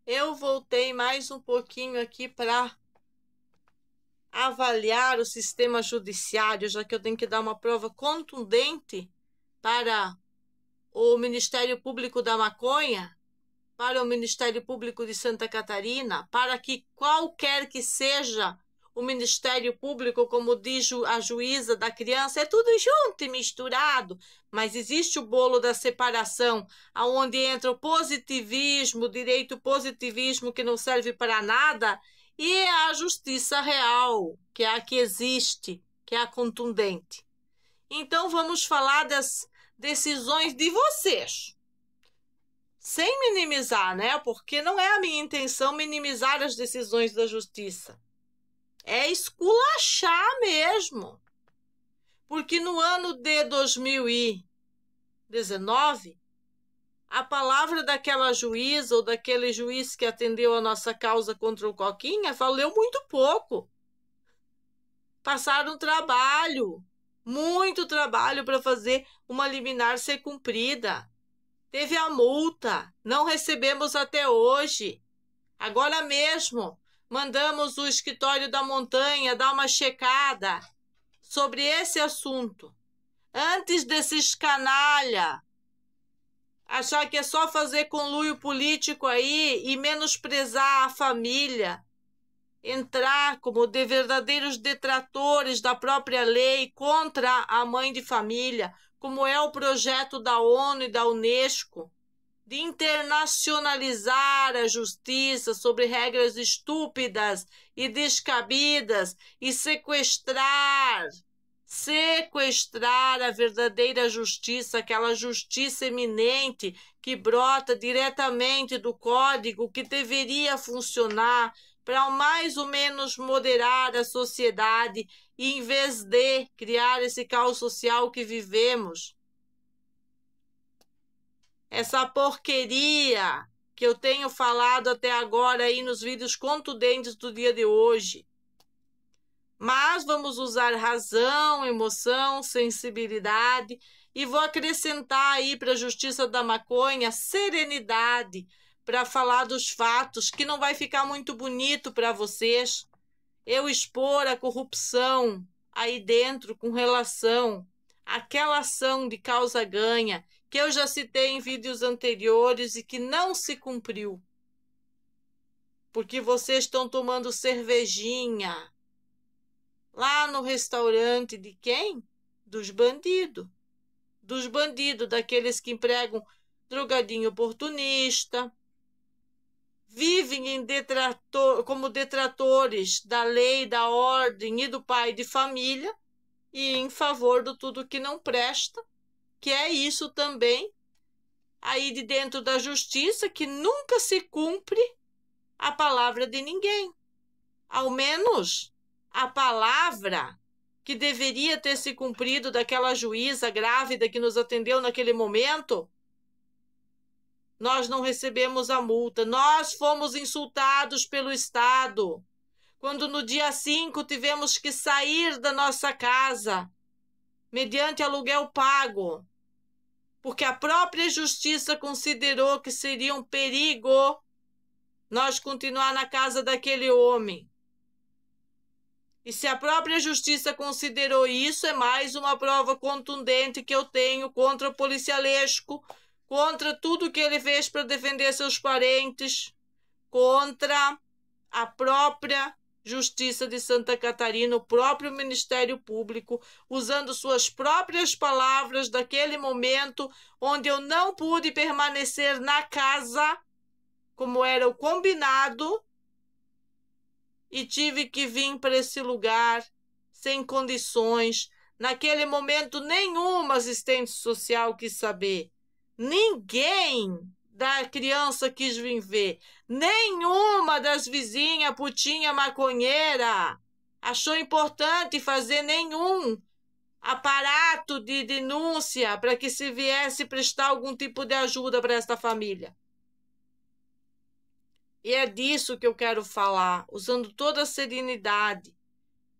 eu voltei mais um pouquinho aqui para avaliar o sistema judiciário, já que eu tenho que dar uma prova contundente para o Ministério Público da Maconha, para o Ministério Público de Santa Catarina, para que qualquer que seja o Ministério Público, como diz a juíza da criança, é tudo junto e misturado, mas existe o bolo da separação, aonde entra o positivismo, o direito positivismo que não serve para nada, e a justiça real, que é a que existe, que é a contundente. Então vamos falar das decisões de vocês. Sem minimizar, né? Porque não é a minha intenção minimizar as decisões da justiça. É esculachar mesmo. Porque no ano de 2019, a palavra daquela juíza ou daquele juiz que atendeu a nossa causa contra o Coquinha valeu muito pouco. Passaram trabalho, muito trabalho para fazer uma liminar ser cumprida. Teve a multa, não recebemos até hoje. Agora mesmo, mandamos o escritório da montanha dar uma checada sobre esse assunto. Antes desses canalha achar que é só fazer conluio político aí e menosprezar a família, entrar como de verdadeiros detratores da própria lei contra a mãe de família, como é o projeto da ONU e da Unesco, de internacionalizar a justiça sobre regras estúpidas e descabidas e sequestrar a verdadeira justiça, aquela justiça eminente que brota diretamente do código que deveria funcionar para mais ou menos moderar a sociedade e em vez de criar esse caos social que vivemos. Essa porqueria que eu tenho falado até agora aí nos vídeos contundentes do dia de hoje. Mas vamos usar razão, emoção, sensibilidade e vou acrescentar aí para a Justiça da Maconha serenidade para falar dos fatos, que não vai ficar muito bonito para vocês eu expor a corrupção aí dentro com relação àquela ação de causa-ganha que eu já citei em vídeos anteriores e que não se cumpriu. Porque vocês estão tomando cervejinha lá no restaurante de quem? Dos bandidos. Dos bandidos, daqueles que empregam drogadinho oportunista, vivem como detratores da lei, da ordem e do pai de família e em favor de tudo que não presta, que é isso também, aí de dentro da justiça, que nunca se cumpre a palavra de ninguém. Ao menos a palavra que deveria ter se cumprido daquela juíza grávida que nos atendeu naquele momento, nós não recebemos a multa. Nós fomos insultados pelo Estado. Quando no dia 5 tivemos que sair da nossa casa, mediante aluguel pago, porque a própria justiça considerou que seria um perigo nós continuar na casa daquele homem. E se a própria justiça considerou isso, é mais uma prova contundente que eu tenho contra o policialesco, contra tudo que ele fez para defender seus parentes, contra a própria Justiça de Santa Catarina, o próprio Ministério Público, usando suas próprias palavras daquele momento onde eu não pude permanecer na casa como era o combinado e tive que vir para esse lugar sem condições. Naquele momento, nenhuma assistente social quis saber. Ninguém da criança quis vir ver. Nenhuma das vizinhas putinha maconheira achou importante fazer nenhum aparato de denúncia para que se viesse prestar algum tipo de ajuda para esta família. E é disso que eu quero falar, usando toda a serenidade,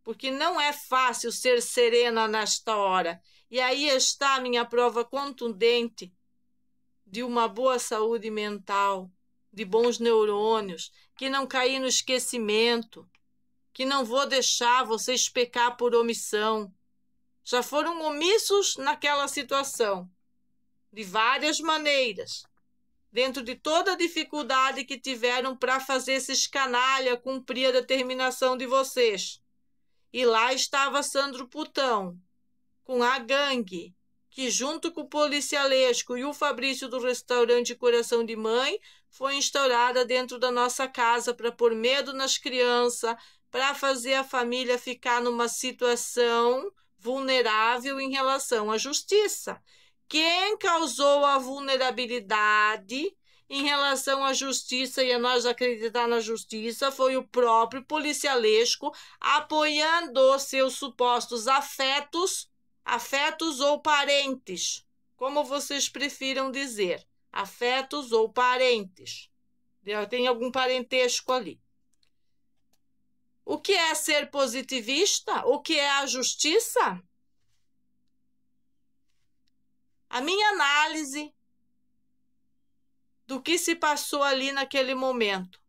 porque não é fácil ser serena nesta hora. E aí está a minha prova contundente de uma boa saúde mental, de bons neurônios, que não caí no esquecimento, que não vou deixar vocês pecar por omissão. Já foram omissos naquela situação, de várias maneiras, dentro de toda a dificuldade que tiveram para fazer esses canalha cumprir a determinação de vocês. E lá estava Sandro Putão, com a gangue, que junto com o policialesco e o Fabrício do restaurante Coração de Mãe, foi instaurada dentro da nossa casa para pôr medo nas crianças, para fazer a família ficar numa situação vulnerável em relação à justiça. Quem causou a vulnerabilidade em relação à justiça e a nós acreditar na justiça foi o próprio policialesco, apoiando seus supostos afetos ou parentes, como vocês prefiram dizer, afetos ou parentes. Tem algum parentesco ali. O que é ser positivista? O que é a justiça? A minha análise do que se passou ali naquele momento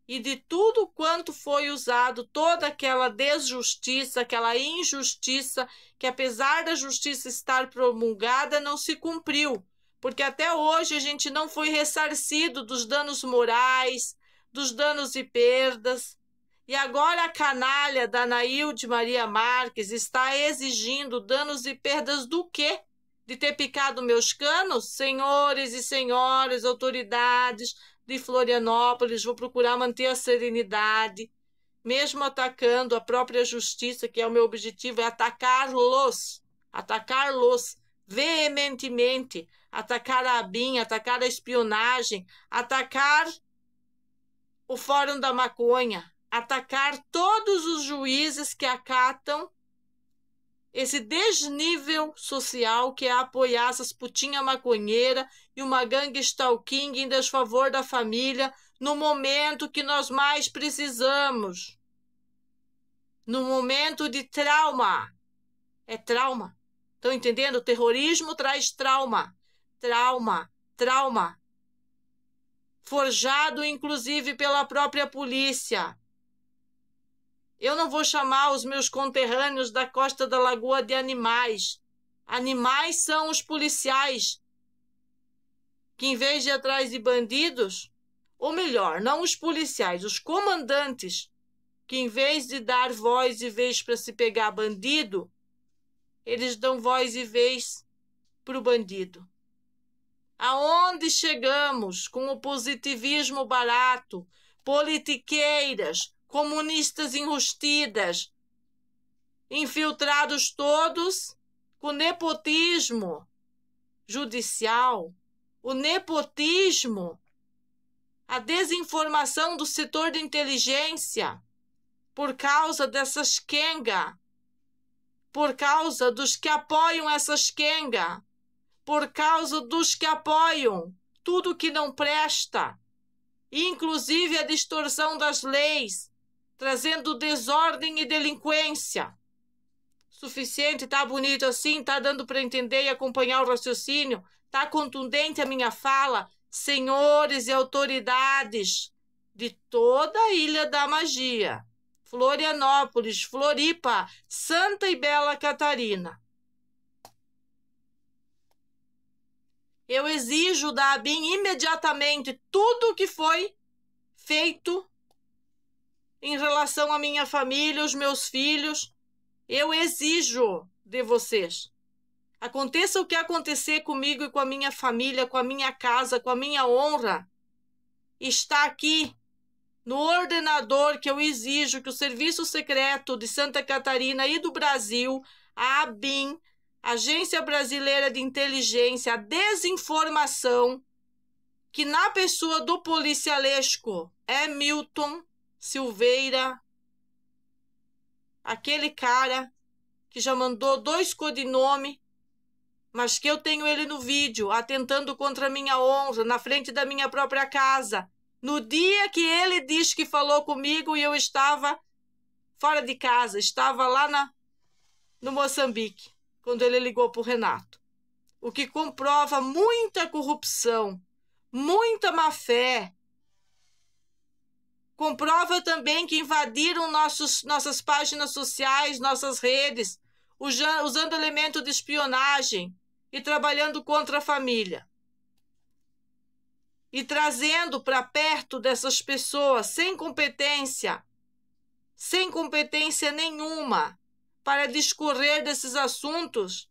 e de tudo quanto foi usado, toda aquela desjustiça, aquela injustiça, que apesar da justiça estar promulgada, não se cumpriu, porque até hoje a gente não foi ressarcido dos danos morais, dos danos e perdas. E agora a canalha da Anaílde Maria Marques está exigindo danos e perdas do quê? De ter picado meus canos? Senhores e senhoras, autoridades de Florianópolis, vou procurar manter a serenidade, mesmo atacando a própria justiça, que é o meu objetivo, é atacá-los veementemente, atacar a ABIN, atacar a espionagem, atacar o Fórum da Maconha, atacar todos os juízes que acatam esse desnível social que é apoiar essas putinhas maconheiras e uma gangue stalking em desfavor da família no momento que nós mais precisamos. No momento de trauma. É trauma. Estão entendendo? O terrorismo traz trauma. Trauma. Forjado, inclusive, pela própria polícia. Eu não vou chamar os meus conterrâneos da Costa da Lagoa de animais. Animais são os policiais, que em vez de ir atrás de bandidos, ou melhor, não os policiais, os comandantes, que em vez de dar voz e vez para se pegar bandido, eles dão voz e vez para o bandido. Aonde chegamos com o positivismo barato, politiqueiras, comunistas enrustidas, infiltrados todos com nepotismo judicial, o nepotismo, a desinformação do setor de inteligência, por causa dessas quenga, por causa dos que apoiam essas quenga, por causa dos que apoiam tudo que não presta, inclusive a distorção das leis, trazendo desordem e delinquência. Suficiente? Tá bonito assim? Tá dando para entender e acompanhar o raciocínio? Tá contundente a minha fala? Senhores e autoridades de toda a Ilha da Magia, Florianópolis, Floripa, Santa e Bela Catarina. Eu exijo da ABIN imediatamente tudo o que foi feito em relação à minha família, os meus filhos. Eu exijo de vocês. Aconteça o que acontecer comigo e com a minha família, com a minha casa, com a minha honra, está aqui no ordenador que eu exijo que o Serviço Secreto de Santa Catarina e do Brasil, a ABIN, Agência Brasileira de Inteligência, a desinformação, que na pessoa do policialesco é Milton Silveira, aquele cara que já mandou 2 codinomes, mas que eu tenho ele no vídeo, atentando contra a minha honra, na frente da minha própria casa, no dia que ele diz que falou comigo e eu estava fora de casa, estava lá no Moçambique, quando ele ligou para o Renato. O que comprova muita corrupção, muita má-fé, Comprova também que invadiram nossas páginas sociais, nossas redes, usando elemento de espionagem e trabalhando contra a família. E trazendo para perto dessas pessoas sem competência nenhuma para discorrer desses assuntos,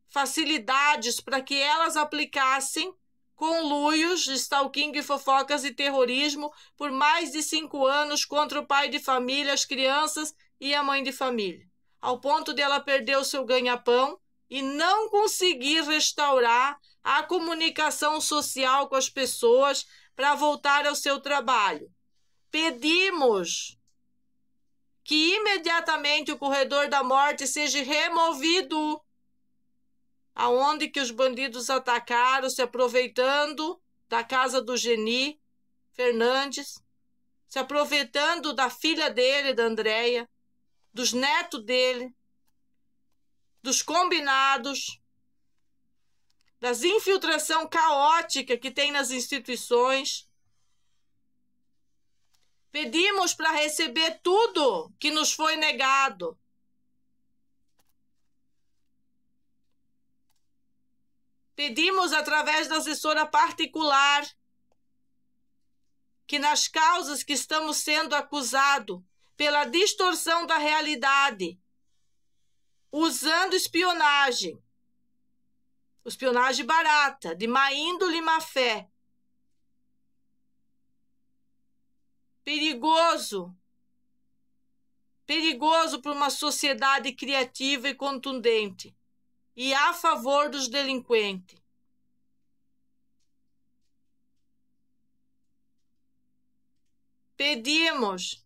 facilidades para que elas aplicassem conluios de stalking, fofocas e terrorismo por mais de 5 anos contra o pai de família, as crianças e a mãe de família, ao ponto de ela perder o seu ganha-pão e não conseguir restaurar a comunicação social com as pessoas para voltar ao seu trabalho. Pedimos que imediatamente o corredor da morte seja removido, aonde que os bandidos atacaram, se aproveitando da casa do Geni Fernandes, se aproveitando da filha dele, da Andréia, dos netos dele, dos combinados, das infiltração caótica que tem nas instituições. Pedimos para receber tudo que nos foi negado. Pedimos através da assessora particular que nas causas que estamos sendo acusados pela distorção da realidade, usando espionagem barata, de má índole e má fé, perigoso para uma sociedade criativa e contundente e a favor dos delinquentes. Pedimos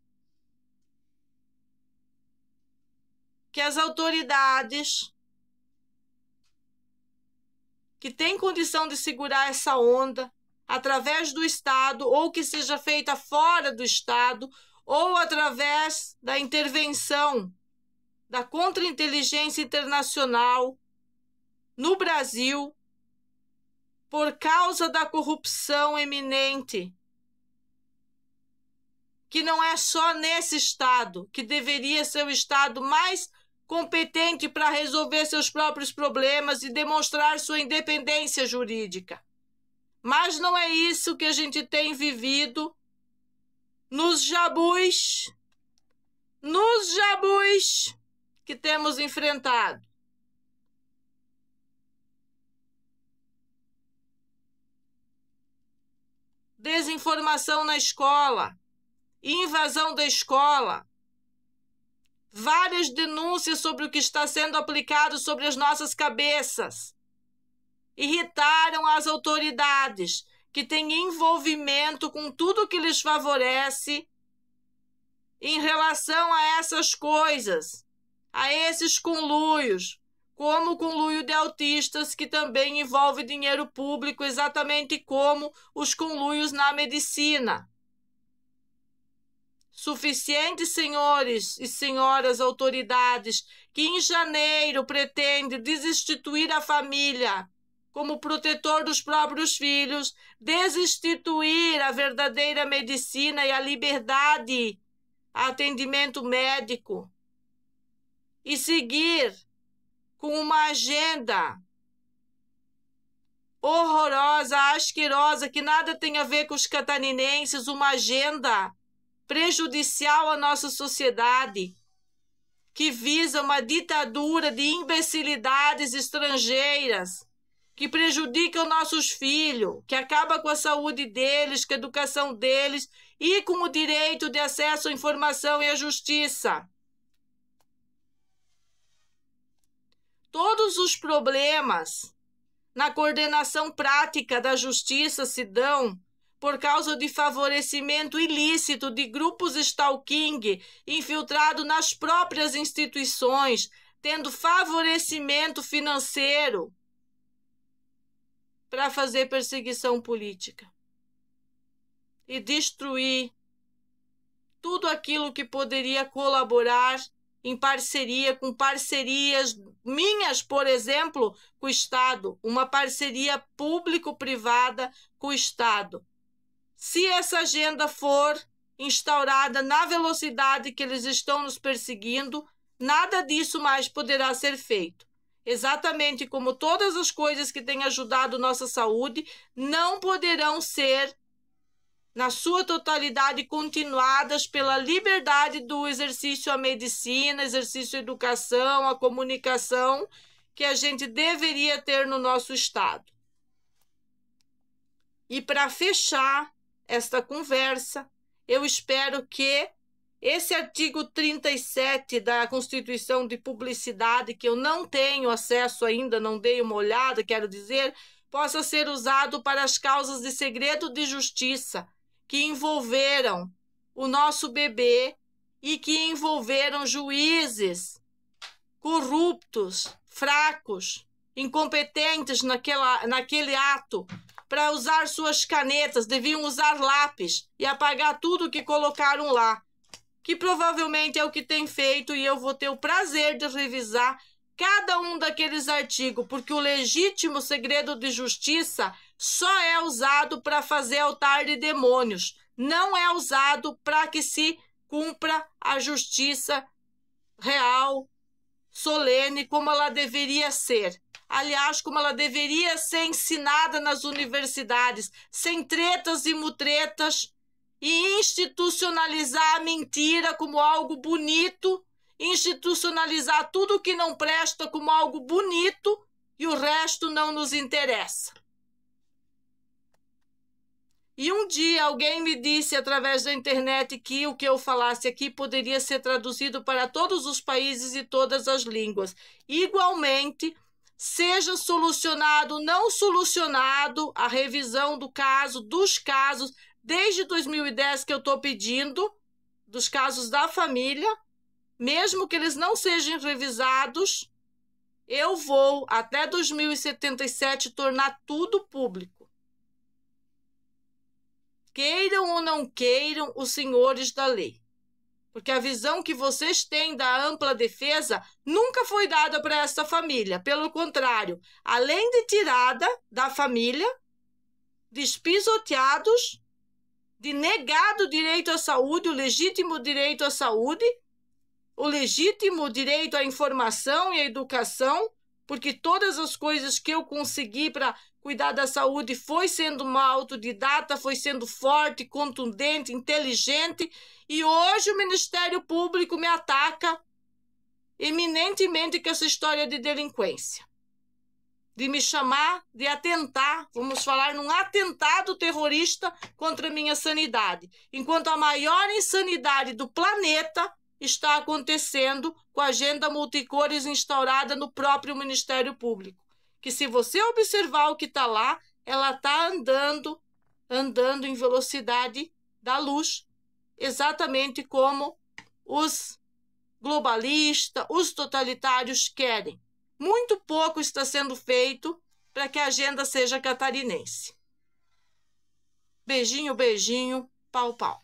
que as autoridades que têm condição de segurar essa onda através do Estado, ou que seja feita fora do Estado, ou através da intervenção da contra-inteligência internacional no Brasil, por causa da corrupção eminente, que não é só nesse Estado, que deveria ser o Estado mais competente para resolver seus próprios problemas e demonstrar sua independência jurídica. Mas não é isso que a gente tem vivido nos jabus que temos enfrentado. Desinformação na escola, invasão da escola, várias denúncias sobre o que está sendo aplicado sobre as nossas cabeças. Irritaram as autoridades que têm envolvimento com tudo que lhes favorece em relação a essas coisas, a esses conluios, como o conluio de autistas, que também envolve dinheiro público, exatamente como os conluios na medicina. Suficientes senhores e senhoras autoridades que em janeiro pretendem desinstituir a família como protetor dos próprios filhos, desinstituir a verdadeira medicina e a liberdade a atendimento médico e seguir com uma agenda horrorosa, asquerosa, que nada tem a ver com os catarinenses, uma agenda prejudicial à nossa sociedade, que visa uma ditadura de imbecilidades estrangeiras, que prejudicam nossos filhos, que acaba com a saúde deles, com a educação deles e com o direito de acesso à informação e à justiça. Todos os problemas na coordenação prática da justiça se dão por causa de favorecimento ilícito de grupos stalking infiltrados nas próprias instituições, tendo favorecimento financeiro para fazer perseguição política e destruir tudo aquilo que poderia colaborar em parceria, com parcerias minhas, por exemplo, com o Estado, uma parceria público-privada com o Estado. Se essa agenda for instaurada na velocidade que eles estão nos perseguindo, nada disso mais poderá ser feito. Exatamente como todas as coisas que têm ajudado nossa saúde não poderão ser, na sua totalidade, continuadas pela liberdade do exercício à medicina, exercício à educação, à comunicação, que a gente deveria ter no nosso Estado. E para fechar esta conversa, eu espero que esse artigo 37 da Constituição de Publicidade, que eu não tenho acesso ainda, não dei uma olhada, quero dizer, possa ser usado para as causas de segredo de justiça que envolveram o nosso bebê e que envolveram juízes corruptos, fracos, incompetentes naquele ato. Para usar suas canetas, deviam usar lápis e apagar tudo que colocaram lá, que provavelmente é o que tem feito, e eu vou ter o prazer de revisar cada um daqueles artigos, porque o legítimo segredo de justiça só é usado para fazer altar de demônios, não é usado para que se cumpra a justiça real, solene, como ela deveria ser. Aliás, como ela deveria ser ensinada nas universidades, sem tretas e mutretas, e institucionalizar a mentira como algo bonito, institucionalizar tudo que não presta como algo bonito, e o resto não nos interessa. E um dia alguém me disse através da internet que o que eu falasse aqui poderia ser traduzido para todos os países e todas as línguas. Igualmente, seja solucionado ou não solucionado a revisão dos casos, desde 2010 que eu estou pedindo, dos casos da família, mesmo que eles não sejam revisados, eu vou, até 2077, tornar tudo público. Queiram ou não queiram os senhores da lei. Porque a visão que vocês têm da ampla defesa nunca foi dada para essa família. Pelo contrário, além de tirada da família, despisoteados, de negado o direito à saúde, o legítimo direito à saúde, o legítimo direito à informação e à educação, porque todas as coisas que eu consegui para cuidar da saúde foi sendo uma autodidata, foi sendo forte, contundente, inteligente, e hoje o Ministério Público me ataca eminentemente com essa história de delinquência. De me chamar, de atentar, vamos falar num atentado terrorista contra a minha sanidade, enquanto a maior insanidade do planeta está acontecendo com a agenda multicores instaurada no próprio Ministério Público. Que se você observar o que está lá, ela está andando em velocidade da luz, exatamente como os globalistas, os totalitários querem. Muito pouco está sendo feito para que a agenda seja catarinense. Beijinho, beijinho, pau, pau.